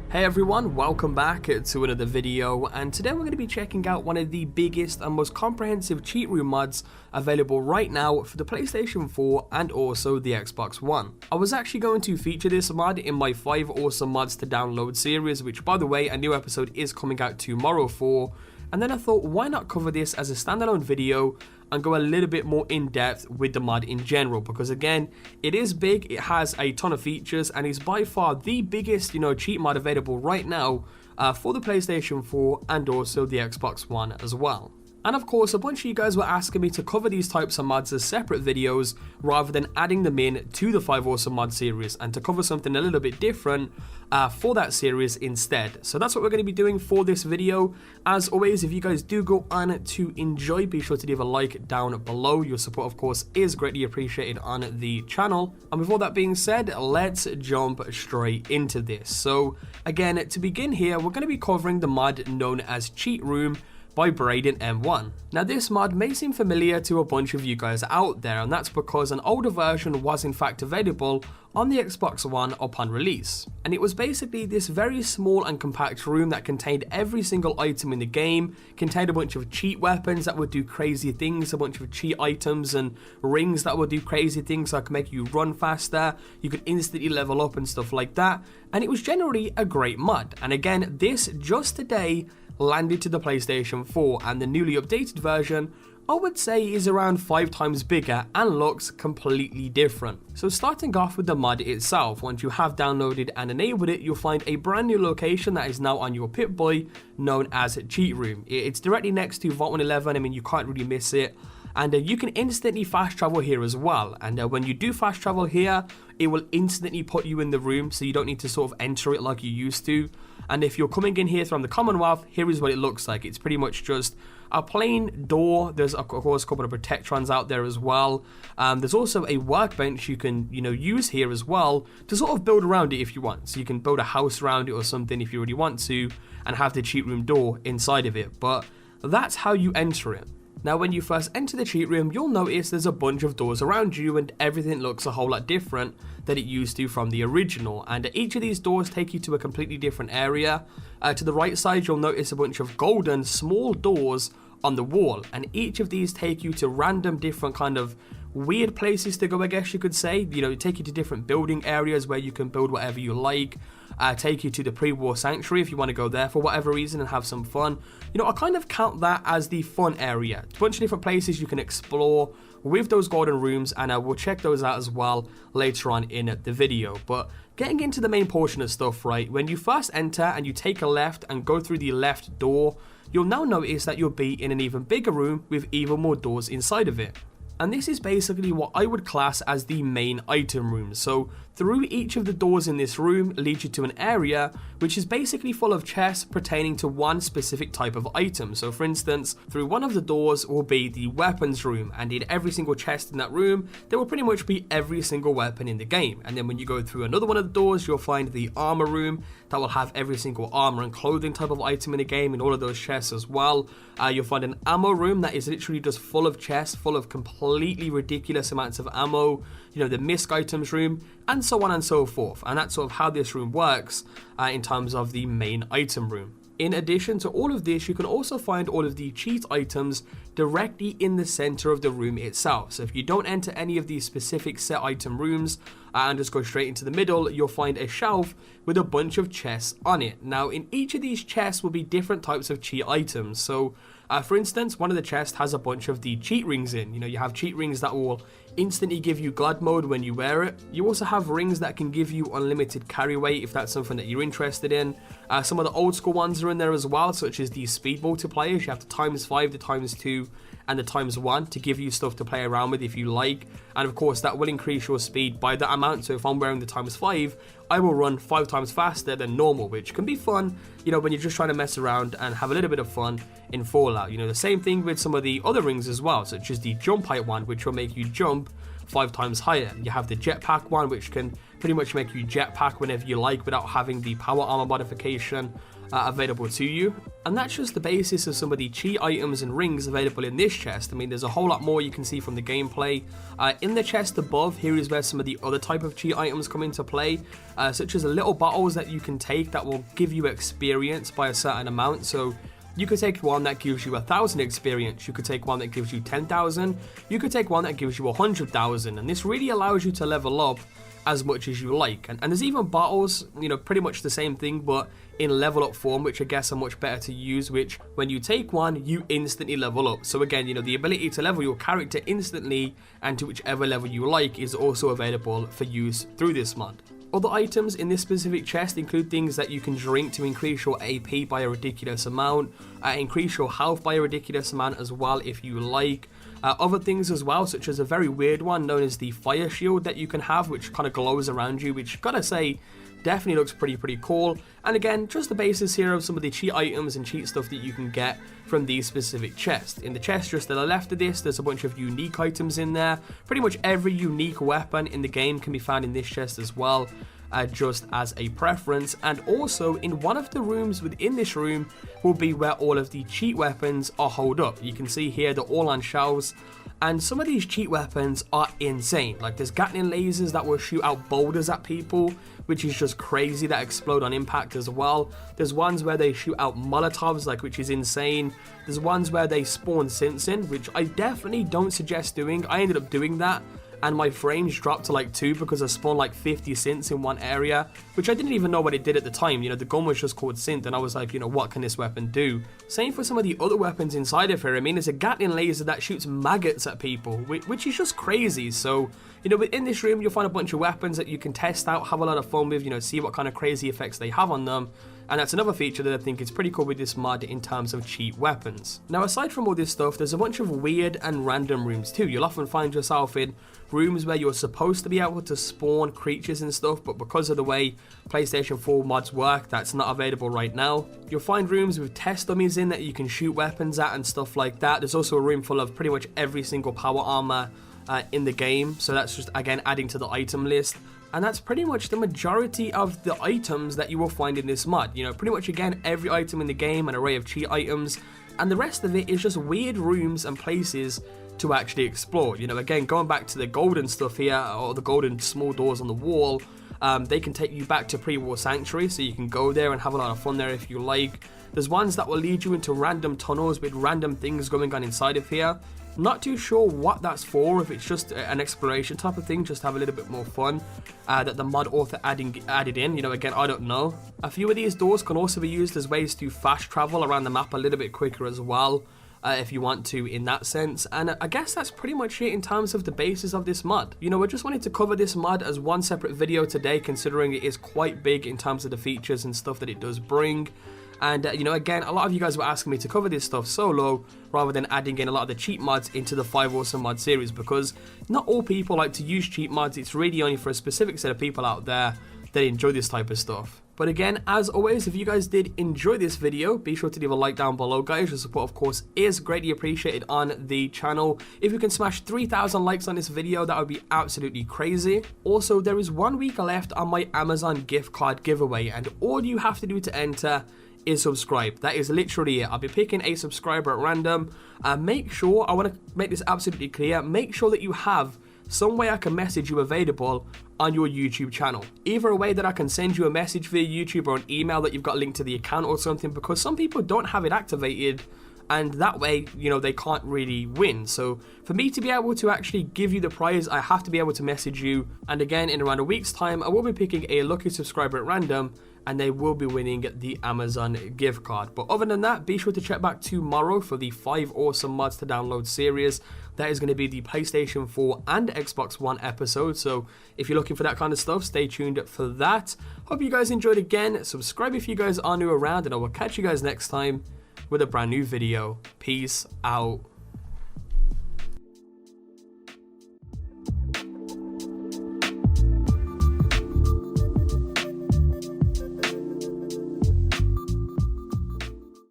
Hey everyone, welcome back to another video, and today we're going to be checking out one of the biggest and most comprehensive cheat room mods available right now for the PlayStation 4 and also the Xbox One. I was actually going to feature this mod in my 5 awesome mods to download series, which by the way a new episode is coming out tomorrow for, and then I thought why not cover this as a standalone video and go a little bit more in depth with the mod in general, because again it is big, it has a ton of features, and is by far the biggest cheat mod available right now for the PlayStation 4 and also the Xbox One as well. And of course, a bunch of you guys were asking me to cover these types of mods as separate videos rather than adding them in to the 5 Awesome Mod series, and to cover something a little bit different for that series instead. So that's what we're going to be doing for this video. As always, if you guys do go on to enjoy, be sure to leave a like down below. Your support, of course, is greatly appreciated on the channel. And with all that being said, let's jump straight into this. So again, to begin here, we're going to be covering the mod known as Cheat Room by Braden M1. Now this mod may seem familiar to a bunch of you guys out there, and that's because an older version was in fact available on the Xbox One upon release. And it was basically this very small and compact room that contained every single item in the game, contained a bunch of cheat weapons that would do crazy things, a bunch of cheat items and rings that would do crazy things like make you run faster, you could instantly level up and stuff like that, and it was generally a great mod. And again, this just today landed to the PlayStation 4, and the newly updated version I would say is around 5 times bigger and looks completely different. So starting off with the mod itself, once you have downloaded and enabled it, you'll find a brand new location that is now on your Pip-Boy known as Cheat Room. It's directly next to Vault 111, I mean you can't really miss it. And you can instantly fast travel here as well, and when you do fast travel here, it will instantly put you in the room, so you don't need to sort of enter it like you used to. And if you're coming in here from the Commonwealth, here is what it looks like. It's pretty much just a plain door. There's of course a couple of protectrons out there as well. There's also a workbench you can use here as well to sort of build around it if you want. So you can build a house around it or something if you really want to, and have the cheat room door inside of it. But that's how you enter it. Now when you first enter the cheat room, you'll notice there's a bunch of doors around you, and everything looks a whole lot different than it used to from the original, and each of these doors take you to a completely different area. To the right side, you'll notice a bunch of golden small doors on the wall, and each of these take you to random different kind of weird places to go, I guess you could say. Take you to different building areas where you can build whatever you like. Take you to the pre-war sanctuary if you want to go there for whatever reason and have some fun. I kind of count that as the fun area. A bunch of different places you can explore with those golden rooms, and we'll check those out as well later on in the video. But getting into the main portion of stuff, right, when you first enter and you take a left and go through the left door, you'll now notice that you'll be in an even bigger room with even more doors inside of it. And this is basically what I would class as the main item room. So through each of the doors in this room leads you to an area which is basically full of chests pertaining to one specific type of item. So for instance, through one of the doors will be the weapons room, and in every single chest in that room there will pretty much be every single weapon in the game. And then when you go through another one of the doors, you'll find the armor room that will have every single armor and clothing type of item in the game in all of those chests as well. You'll find an ammo room that is literally just full of chests, full of completely ridiculous amounts of ammo, the misc items room, and so on and so forth. And that's sort of how this room works in terms of the main item room. In addition to all of this, you can also find all of the cheat items directly in the center of the room itself. So if you don't enter any of these specific set item rooms and just go straight into the middle, you'll find a shelf with a bunch of chests on it. Now in each of these chests will be different types of cheat items. So for instance, one of the chests has a bunch of the cheat rings in. You have cheat rings that will instantly give you God mode when you wear it. You also have rings that can give you unlimited carry weight if that's something that you're interested in. Some of the old school ones are in there as well, such as the speed multipliers. You have the ×5, the ×2, and the ×1 to give you stuff to play around with if you like. And of course that will increase your speed by that amount. So if I'm wearing the ×5, I will run 5 times faster than normal, which can be fun, when you're just trying to mess around and have a little bit of fun in Fallout. The same thing with some of the other rings as well, such as the jump height one, which will make you jump 5 times higher. You have the jetpack one, which can pretty much make you jetpack whenever you like without having the power armor modification available to you. And that's just the basis of some of the cheat items and rings available in this chest. I mean, there's a whole lot more you can see from the gameplay. In the chest above, here is where some of the other type of cheat items come into play, such as little bottles that you can take that will give you experience by a certain amount. So you could take one that gives you 1,000 experience, you could take one that gives you 10,000, you could take one that gives you 100,000, and this really allows you to level up as much as you like. And there's even bottles, you know, pretty much the same thing, but in level up form, which I guess are much better to use, which when you take one, you instantly level up. So again, you know, the ability to level your character instantly and to whichever level you like is also available for use through this mod. Other items in this specific chest include things that you can drink to increase your AP by a ridiculous amount, increase your health by a ridiculous amount as well if you like. Other things as well, such as a very weird one known as the fire shield that you can have, which kind of glows around you, which gotta say definitely looks pretty cool. And again, just the basis here of some of the cheat items and cheat stuff that you can get from these specific chests. In the chest just to the left of this, there's a bunch of unique items in there. Pretty much every unique weapon in the game can be found in this chest as well, just as a preference. And also in one of the rooms within this room will be where all of the cheat weapons are holed up. You can see here they're all on shelves, and some of these cheat weapons are insane. Like there's Gatling lasers that will shoot out boulders at people, which is just crazy, that explode on impact as well. There's ones where they shoot out Molotovs, like, which is insane. There's ones where they spawn synths in, which I definitely don't suggest doing. I ended up doing that, and my frames dropped to like 2 because I spawned like 50 synths in one area, which I didn't even know what it did at the time. You know, the gun was just called synth, and I was like, you know, what can this weapon do? Same for some of the other weapons inside of here. I mean, there's a Gatling laser that shoots maggots at people, which is just crazy. So, you know, within this room, you'll find a bunch of weapons that you can test out, have a lot of fun with, you know, see what kind of crazy effects they have on them. And that's another feature that I think is pretty cool with this mod in terms of cheat weapons. Now, aside from all this stuff, there's a bunch of weird and random rooms too. You'll often find yourself in rooms where you're supposed to be able to spawn creatures and stuff, but because of the way PlayStation 4 mods work, that's not available right now. You'll find rooms with test dummies in that you can shoot weapons at and stuff like that. There's also a room full of pretty much every single power armor in the game, so that's just again adding to the item list. And that's pretty much the majority of the items that you will find in this mod. You know, pretty much again every item in the game, an array of cheat items, and the rest of it is just weird rooms and places to actually explore. You know, again, going back to the golden stuff here, or the golden small doors on the wall, they can take you back to pre-war sanctuary, so you can go there and have a lot of fun there if you like. There's ones that will lead you into random tunnels with random things going on inside of here. Not too sure what that's for, if it's just an exploration type of thing, just to have a little bit more fun, that the mod author added in. You know, again, I don't know. A few of these doors can also be used as ways to fast travel around the map a little bit quicker as well, if you want to in that sense. And I guess that's pretty much it in terms of the basis of this mod. You know, I just wanted to cover this mod as one separate video today, considering it is quite big in terms of the features and stuff that it does bring. And, you know, again, a lot of you guys were asking me to cover this stuff solo rather than adding in a lot of the cheat mods into the 5 Awesome Mod series, because not all people like to use cheat mods. It's really only for a specific set of people out there that enjoy this type of stuff. But again, as always, if you guys did enjoy this video, be sure to leave a like down below, guys. Your support, of course, is greatly appreciated on the channel. If you can smash 3,000 likes on this video, that would be absolutely crazy. Also, there is 1 week left on my Amazon gift card giveaway, and all you have to do to enter is subscribe. That is literally it. I'll be picking a subscriber at random. Make sure, I want to make this absolutely clear, make sure that you have some way I can message you available on your YouTube channel. Either a way that I can send you a message via YouTube, or an email that you've got linked to the account or something, because some people don't have it activated, and that way, you know, they can't really win. So for me to be able to actually give you the prize, I have to be able to message you. And again, in around a week's time, I will be picking a lucky subscriber at random, and they will be winning the Amazon gift card. But other than that, be sure to check back tomorrow for the 5 Awesome Mods to Download series. That is going to be the PlayStation 4 and Xbox One episode, so if you're looking for that kind of stuff, stay tuned for that. Hope you guys enjoyed again. Subscribe if you guys are new around, and I will catch you guys next time with a brand new video. Peace out.